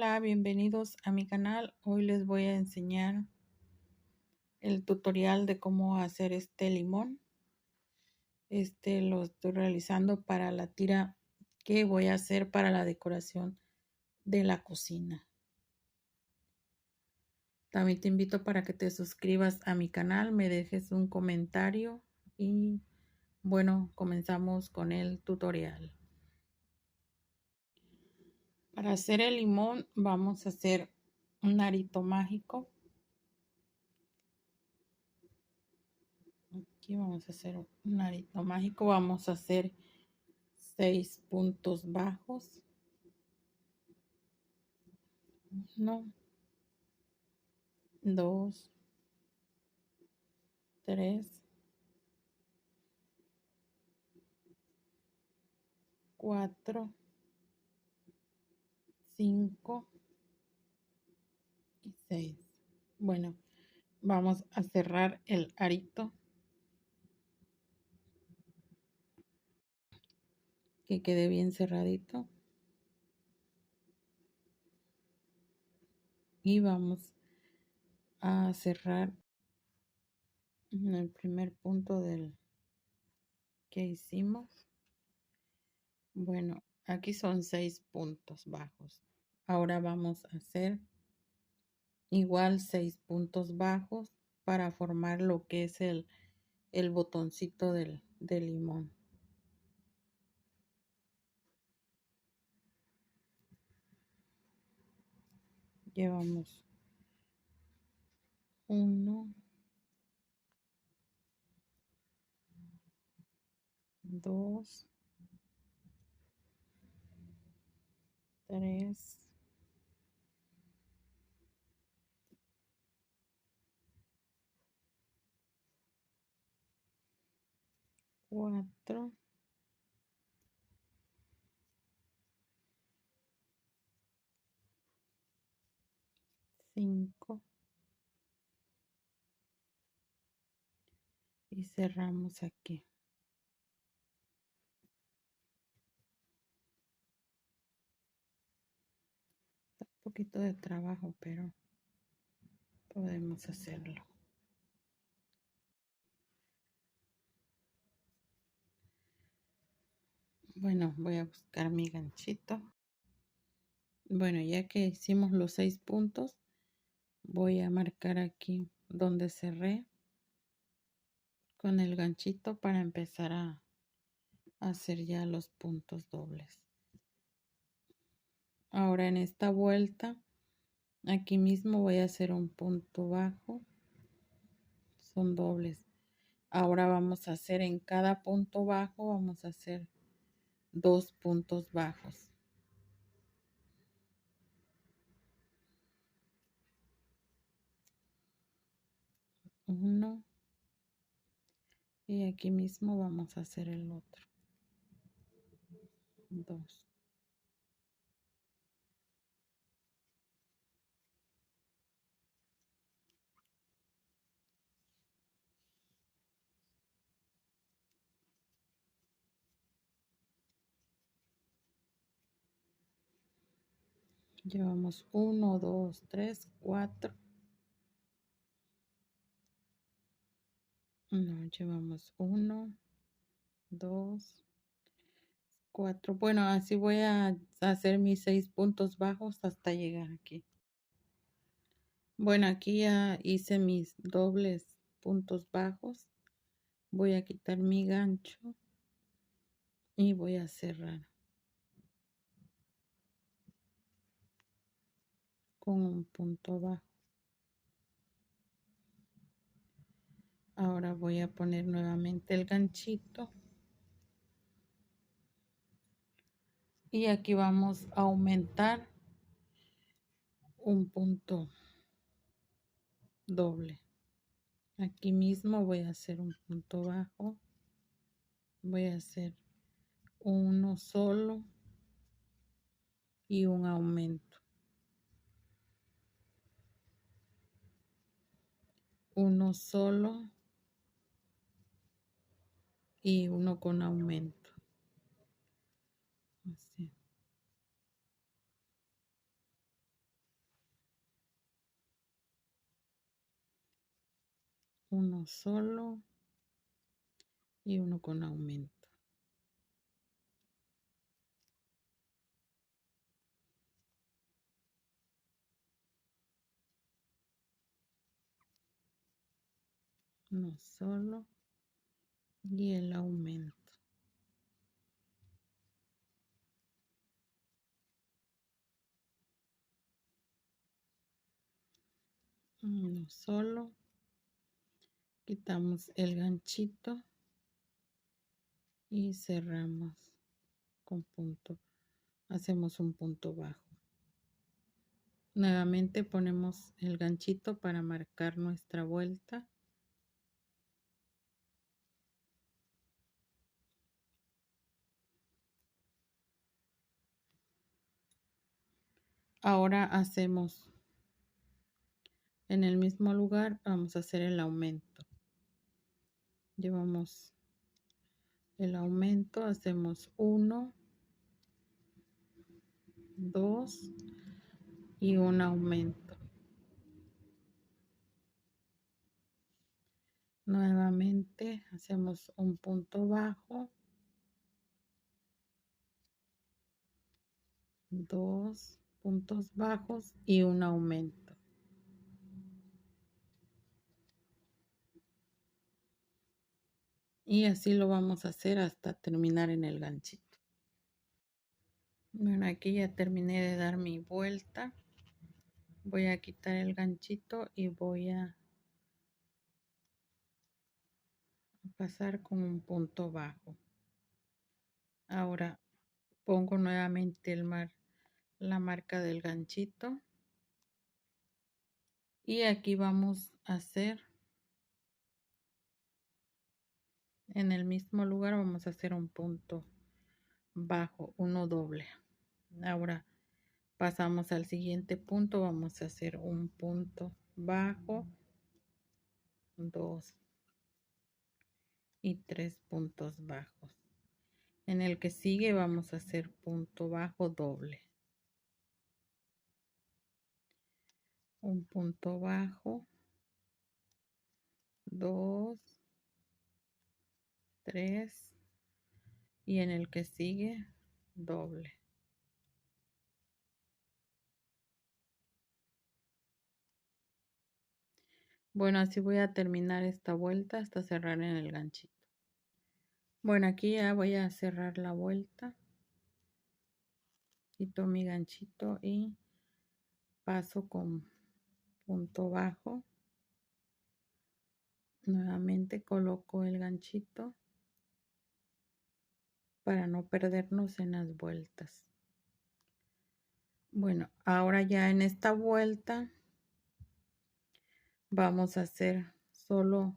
Hola, bienvenidos a mi canal. Hoy les voy a enseñar el tutorial de cómo hacer este limón. Lo estoy realizando para la tira que voy a hacer para la decoración de la cocina. También te invito para que te suscribas a mi canal, me dejes un comentario y bueno, comenzamos con el tutorial. Para hacer el limón vamos a hacer un arito mágico. Aquí vamos a hacer un arito mágico. Vamos a hacer 6 puntos bajos. 1, 2, 3, 4, 5 y 6. Bueno, vamos a cerrar el arito. Que quede bien cerradito. Y vamos a cerrar en el primer punto del que hicimos. Bueno, aquí son 6 puntos bajos. Ahora vamos a hacer igual 6 puntos bajos para formar lo que es el botoncito del limón. Llevamos 1, 2, 3, 4, 5 y cerramos aquí. Un poquito de trabajo, pero podemos hacerlo. Bueno, voy a buscar mi ganchito. Bueno, ya que hicimos los 6 puntos, voy a marcar aquí donde cerré con el ganchito para empezar a hacer ya los puntos dobles. Ahora en esta vuelta, aquí mismo voy a hacer un punto bajo. Son dobles. Ahora vamos a hacer en cada punto bajo, vamos a hacer 2 puntos bajos. 1 y aquí mismo vamos a hacer el otro. 2. Llevamos 1, 2, 3, 4. No, llevamos 1, 2, 4. Bueno, así voy a hacer mis 6 puntos bajos hasta llegar aquí. Bueno, aquí ya hice mis dobles puntos bajos. Voy a quitar mi gancho y voy a cerrar con un punto bajo. Ahora voy a poner nuevamente el ganchito y aquí vamos a aumentar un punto doble. Aquí mismo voy a hacer un punto bajo, voy a hacer uno solo y un aumento, uno solo y uno con aumento, así. uno solo y uno con aumento. Uno solo y el aumento. Uno solo, quitamos el ganchito y cerramos con punto, hacemos un punto bajo. Nuevamente ponemos el ganchito para marcar nuestra vuelta. Ahora hacemos en el mismo lugar, vamos a hacer el aumento. Llevamos el aumento, hacemos 1, 2 y un aumento. Nuevamente hacemos un punto bajo, 2 puntos bajos y un aumento. Y así lo vamos a hacer hasta terminar en el ganchito. Bueno, aquí ya terminé de dar mi vuelta. Voy a quitar el ganchito y voy a pasar con un punto bajo. Ahora pongo nuevamente la marca del ganchito. Y aquí vamos a hacer, en el mismo lugar vamos a hacer un punto bajo, uno doble. Ahora pasamos al siguiente punto, vamos a hacer un punto bajo, 2 y 3 puntos bajos. En el que sigue vamos a hacer punto bajo doble, un punto bajo, 2, 3 y en el que sigue doble. Bueno, así voy a terminar esta vuelta hasta cerrar en el ganchito. Bueno, aquí ya voy a cerrar la vuelta. Quito mi ganchito y paso con punto bajo. Nuevamente coloco el ganchito para no perdernos en las vueltas. Bueno, ahora ya en esta vuelta vamos a hacer solo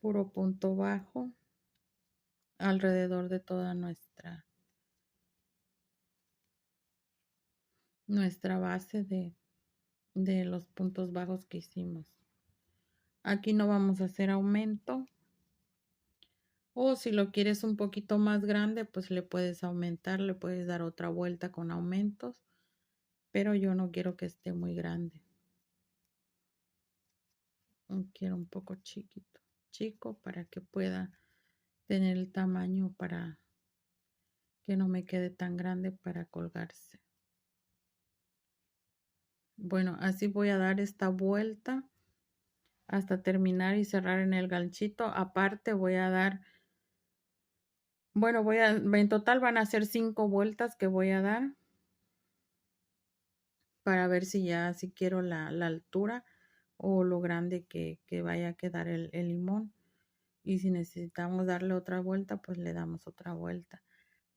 puro punto bajo alrededor de toda nuestra base de los puntos bajos que hicimos. Aquí no vamos a hacer aumento. O si lo quieres un poquito más grande, pues le puedes aumentar, le puedes dar otra vuelta con aumentos. Pero yo no quiero que esté muy grande. Quiero un poco chico para que pueda tener el tamaño para que no me quede tan grande para colgarse. Bueno, así voy a dar esta vuelta hasta terminar y cerrar en el ganchito. Aparte voy a dar, bueno, en total van a ser 5 vueltas que voy a dar para ver si quiero la altura o lo grande que vaya a quedar el limón. Y si necesitamos darle otra vuelta, pues le damos otra vuelta.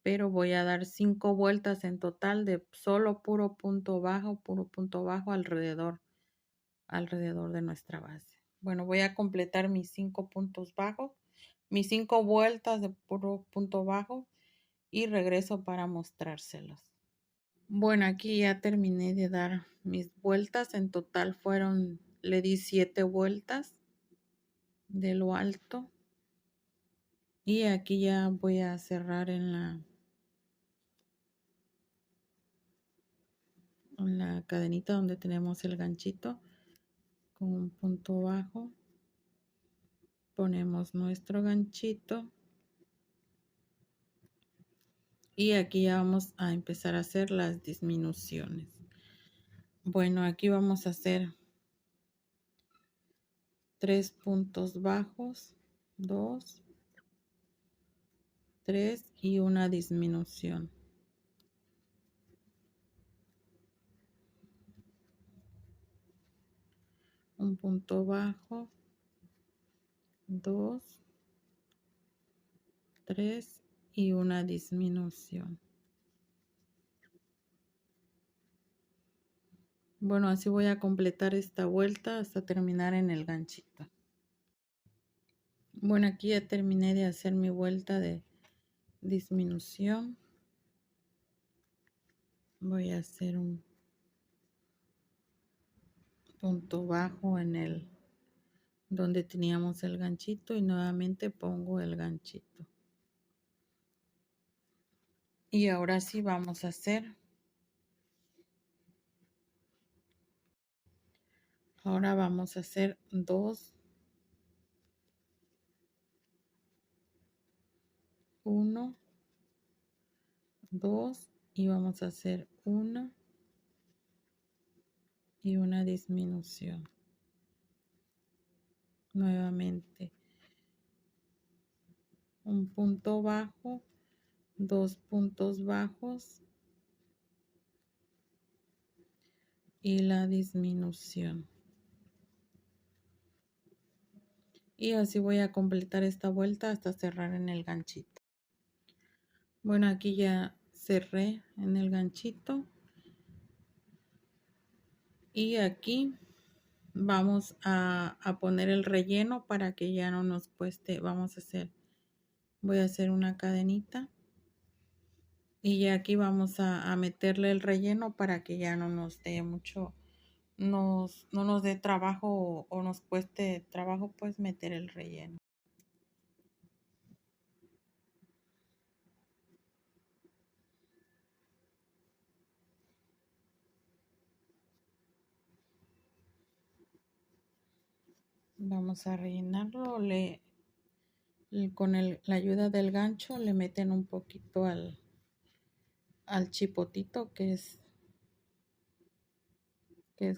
Pero voy a dar 5 vueltas en total de solo puro punto bajo alrededor de nuestra base. Bueno, voy a completar mis 5 puntos bajos, mis 5 vueltas de puro punto bajo y regreso para mostrárselos. Bueno, aquí ya terminé de dar mis vueltas. En total le di 7 vueltas de lo alto. Y aquí ya voy a cerrar en la cadenita donde tenemos el ganchito con un punto bajo, ponemos nuestro ganchito y aquí ya vamos a empezar a hacer las disminuciones. Bueno, aquí vamos a hacer 3 puntos bajos, 2, 3 y una disminución. Un punto bajo, 2, 3 y una disminución. Bueno, así voy a completar esta vuelta hasta terminar en el ganchito. Bueno, aquí ya terminé de hacer mi vuelta de disminución. Voy a hacer un punto bajo en el donde teníamos el ganchito y nuevamente pongo el ganchito. Y ahora sí vamos a hacer. Ahora vamos a hacer 2, 1, 2 y vamos a hacer una y una disminución. Nuevamente un punto bajo, 2 puntos bajos y la disminución. Y así voy a completar esta vuelta hasta cerrar en el ganchito. Bueno, aquí ya cerré en el ganchito y aquí vamos a poner el relleno para que ya no nos cueste. Voy a hacer una cadenita y ya aquí vamos a meterle el relleno para que ya no nos dé mucho, no nos dé trabajo o nos cueste trabajo pues meter el relleno. Vamos a rellenarlo, con la ayuda del gancho le meten un poquito al chipotito que es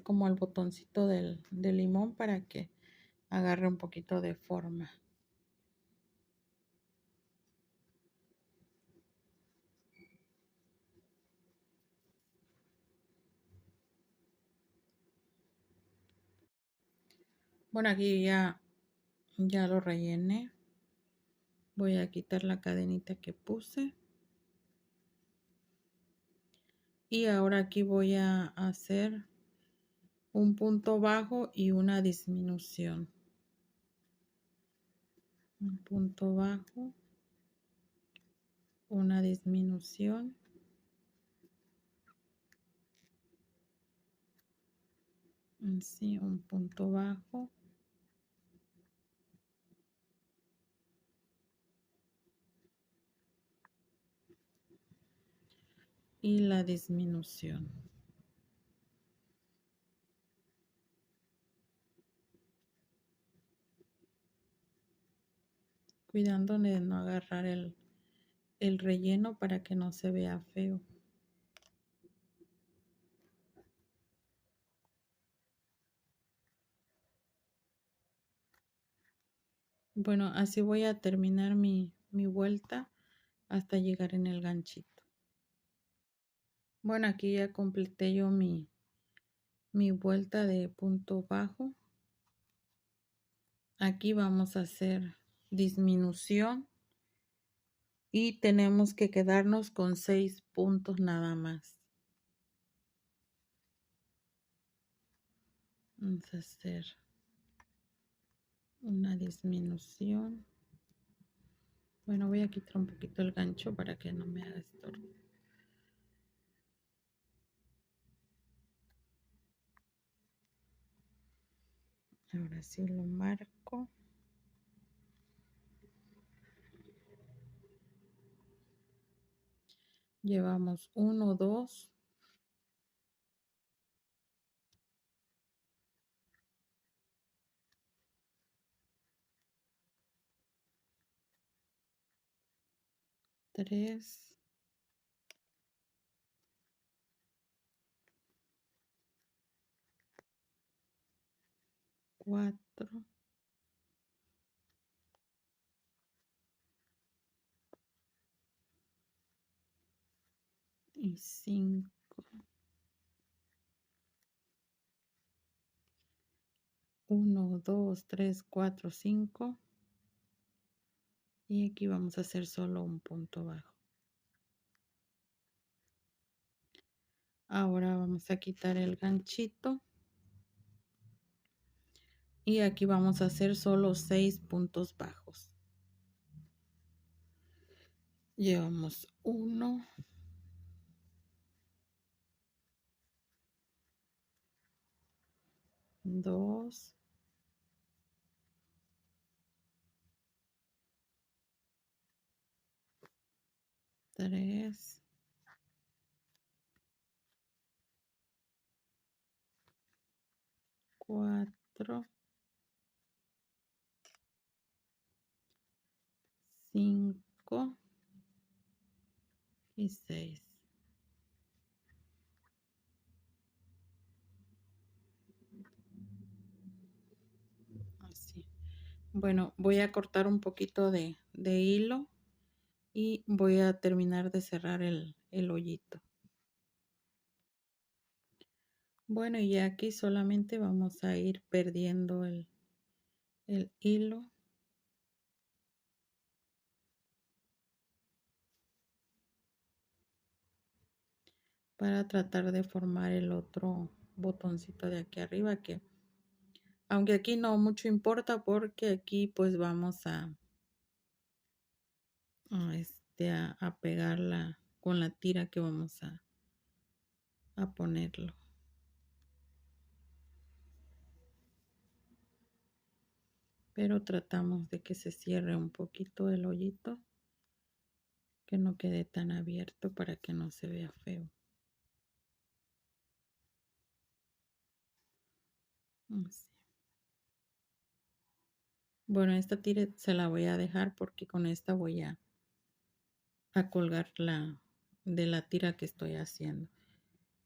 como el botoncito del limón para que agarre un poquito de forma. Bueno, aquí ya lo rellené. Voy a quitar la cadenita que puse. Y ahora aquí voy a hacer un punto bajo y una disminución. Un punto bajo, una disminución. Así, un punto bajo. Y la disminución. Cuidando de no agarrar el relleno para que no se vea feo. Bueno, así voy a terminar mi vuelta hasta llegar en el ganchito. Bueno, aquí ya completé yo mi vuelta de punto bajo. Aquí vamos a hacer disminución y tenemos que quedarnos con 6 puntos nada más. Vamos a hacer una disminución. Bueno, voy a quitar un poquito el gancho para que no me haga estorbo. Ahora sí lo marco. Llevamos 1, 2, 3, 4 y 5. 1, 2, 3, 4, 5. Y aquí vamos a hacer solo un punto bajo. Ahora vamos a quitar el ganchito. Y aquí vamos a hacer solo 6 puntos bajos. Llevamos 1, 2, 3, 4, 5 y 6. Así. Bueno, voy a cortar un poquito de hilo y voy a terminar de cerrar el hoyito. Bueno, y aquí solamente vamos a ir perdiendo el hilo. Para tratar de formar el otro botoncito de aquí arriba, que aunque aquí no mucho importa porque aquí pues vamos a pegarla con la tira que vamos a ponerlo. Pero tratamos de que se cierre un poquito el hoyito, que no quede tan abierto para que no se vea feo. Así. Bueno, esta tira se la voy a dejar porque con esta voy a colgar de la tira que estoy haciendo.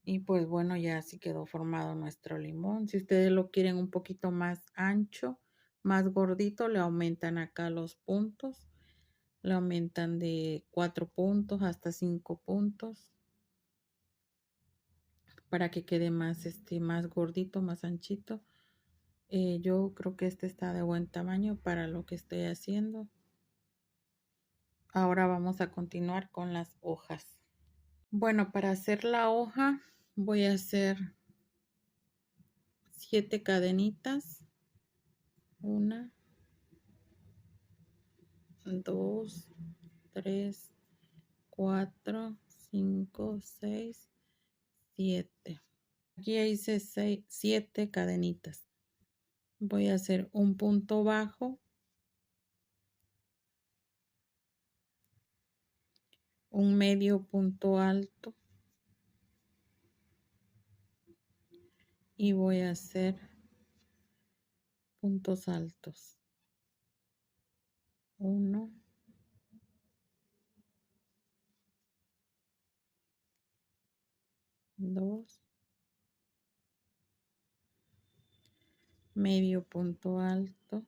Y pues bueno, ya así quedó formado nuestro limón. Si ustedes lo quieren un poquito más ancho, más gordito, le aumentan acá los puntos. Le aumentan de 4 puntos hasta 5 puntos. Para que quede más, más gordito, más anchito. Yo creo que este está de buen tamaño para lo que estoy haciendo. Ahora vamos a continuar con las hojas. Bueno, para hacer la hoja voy a hacer 7 cadenitas. 1, 2, 3, 4, 5, 6, 7. Aquí hice 7 cadenitas. Voy a hacer un punto bajo, un medio punto alto y voy a hacer puntos altos. 1, 2, medio punto alto,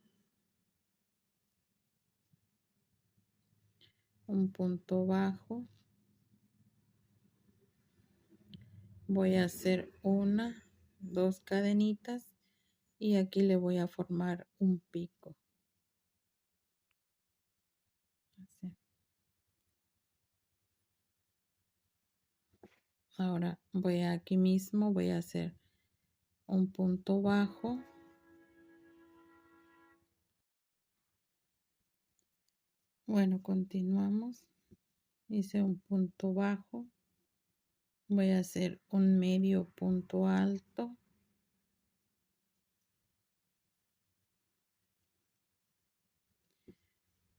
un punto bajo. Voy a hacer 1, 2 cadenitas y aquí le voy a formar un pico. Así. Ahora voy aquí mismo, voy a hacer un punto bajo. Bueno, continuamos. Hice un punto bajo. Voy a hacer un medio punto alto.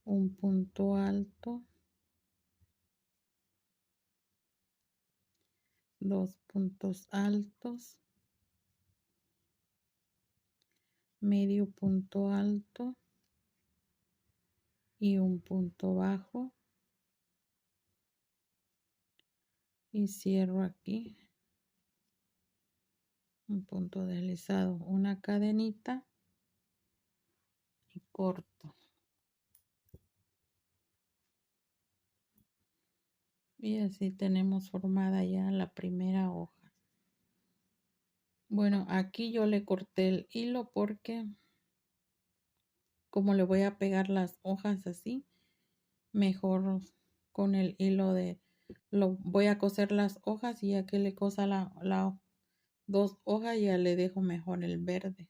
Un punto alto. 2 puntos altos. Medio punto alto. Y un punto bajo. y cierro aquí un punto deslizado, una cadenita y corto. Y así tenemos formada ya la primera hoja. Bueno, aquí yo le corté el hilo porque como le voy a pegar las hojas así, mejor con el hilo lo voy a coser las hojas y ya que le cosa la dos hojas ya le dejo mejor el verde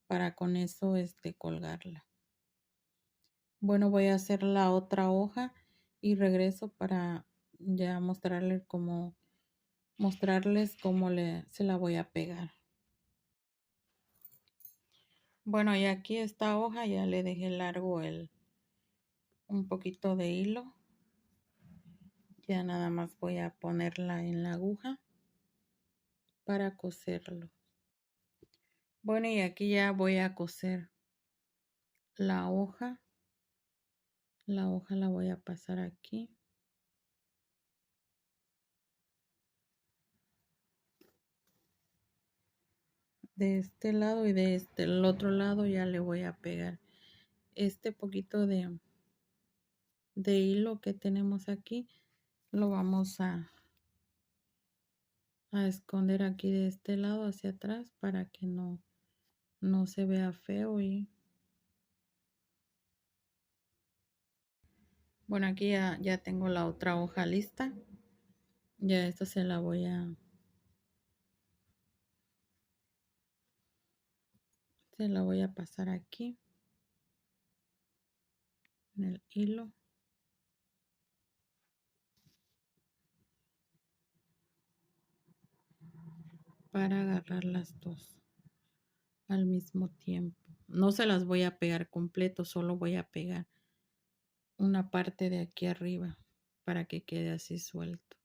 para con eso colgarla. Bueno, voy a hacer la otra hoja y regreso para ya mostrarles cómo se la voy a pegar. Bueno, y aquí esta hoja ya le dejé largo un poquito de hilo. Ya nada más voy a ponerla en la aguja para coserlo. Bueno, y aquí ya voy a coser la hoja. La hoja la voy a pasar aquí. De este lado y el otro lado ya le voy a pegar este poquito de hilo que tenemos aquí. Lo vamos a esconder aquí de este lado hacia atrás para que no se vea feo. Y bueno, aquí ya tengo la otra hoja lista. Ya esta se la voy a pasar aquí en el hilo para agarrar las dos al mismo tiempo. No se las voy a pegar completo, solo voy a pegar una parte de aquí arriba para que quede así suelto.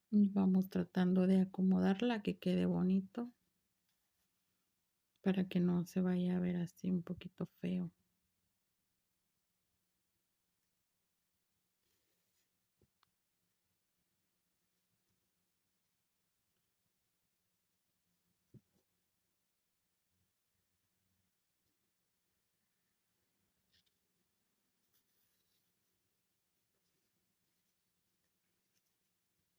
Y vamos tratando de acomodarla que quede bonito para que no se vaya a ver así un poquito feo.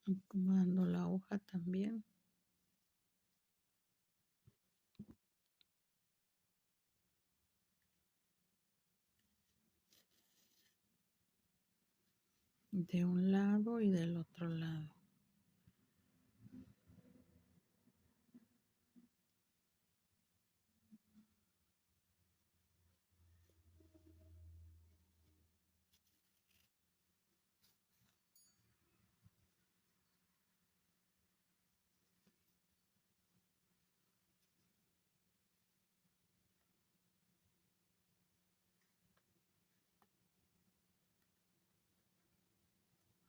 Acomodando la hoja también. De un lado y del otro lado.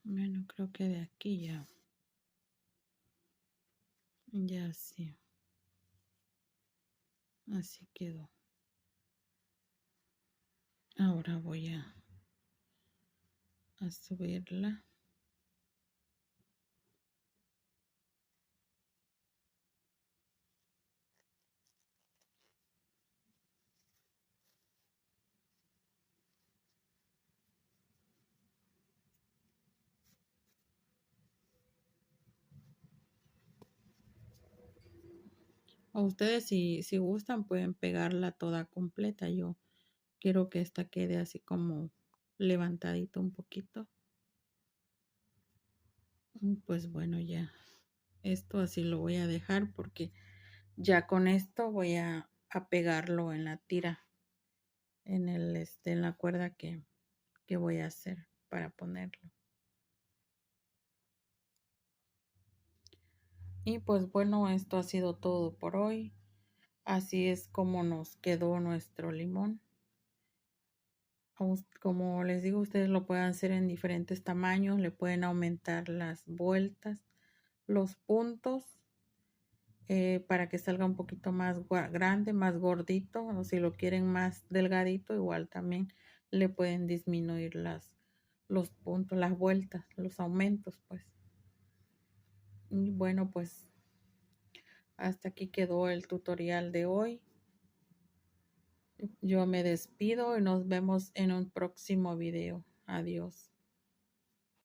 Bueno, creo que de aquí ya sí. Así quedó. Ahora voy a subirla. A ustedes si gustan pueden pegarla toda completa. Yo quiero que esta quede así como levantadito un poquito. Pues bueno, ya esto así lo voy a dejar porque ya con esto voy a pegarlo en la tira, en en la cuerda que voy a hacer para ponerlo. Y pues bueno, esto ha sido todo por hoy. Así es como nos quedó nuestro limón. Como les digo, ustedes lo pueden hacer en diferentes tamaños, le pueden aumentar las vueltas, los puntos para que salga un poquito más grande, más gordito, o si lo quieren más delgadito, igual también le pueden disminuir los puntos, las vueltas, los aumentos, pues. Y bueno, pues hasta aquí quedó el tutorial de hoy. Yo me despido y nos vemos en un próximo video. Adiós.